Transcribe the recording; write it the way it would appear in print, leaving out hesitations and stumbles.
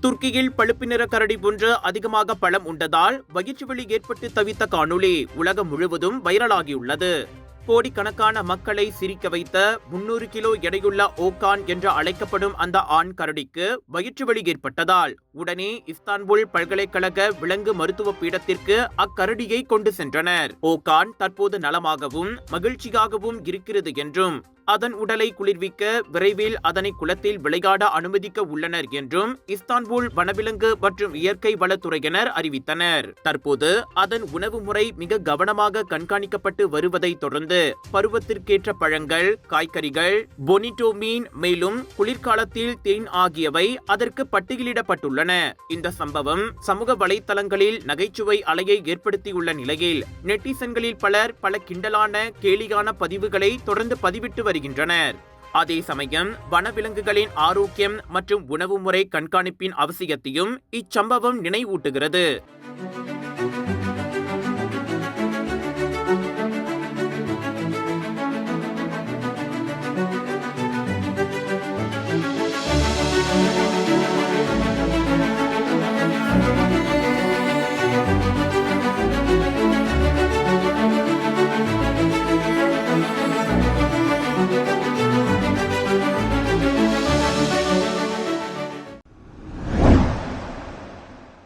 துருக்கியில் பழுப்பு நிற கரடி ஒன்று அதிகமாக பழம் உண்டதால் வயிற்று வலி ஏற்பட்டு தவித்த காணொளி உலகம் முழுவதும் வைரலாகியுள்ளது. கோடிக்கணக்கான மக்களை சிரிக்க வைத்த 300 கிலோ எடையுள்ள ஓகான் என்று அழைக்கப்படும் அந்த ஆண் கரடிக்கு வயிற்று வலி ஏற்பட்டதால் உடனே இஸ்தான்புல் பல்கலைக்கழக விலங்கு மருத்துவ பீடத்திற்கு அக்கரடியை கொண்டு சென்றனர். ஓகான் தற்போது நலமாகவும் மகிழ்ச்சியாகவும் இருக்கிறது என்றும் அதன் உடலை குளிர்விக்க விரைவில் அதனை குளத்தில் விளையாட அனுமதிக்க உள்ளனர் என்றும் இஸ்தான்புல் வனவிலங்கு மற்றும் இயற்கை வளத்துறையினர் அறிவித்தனர். தற்போது அதன் உணவு முறை மிக கவனமாக கண்காணிக்கப்பட்டு வருவதை தொடர்ந்து பருவத்திற்கேற்ற பழங்கள், காய்கறிகள், பொனிட்டோ மீன், மேலும் குளிர்காலத்தில் தேன் ஆகியவை அதற்கு பட்டியலிடப்பட்டுள்ளன. இந்த சம்பவம் சமூக வலைத்தளங்களில் நகைச்சுவை அலையை ஏற்படுத்தியுள்ள நிலையில் நெட்டிசன்களில் பலர் பல கிண்டலான கேலியான பதிவுகளை தொடர்ந்து பதிவிட்டு வருகின்றனர். அதே சமயம் வனவிலங்குகளின் ஆரோக்கியம் மற்றும் உணவு முறை கண்காணிப்பின் அவசியத்தையும் இச்சம்பவம் நினைவூட்டுகிறது.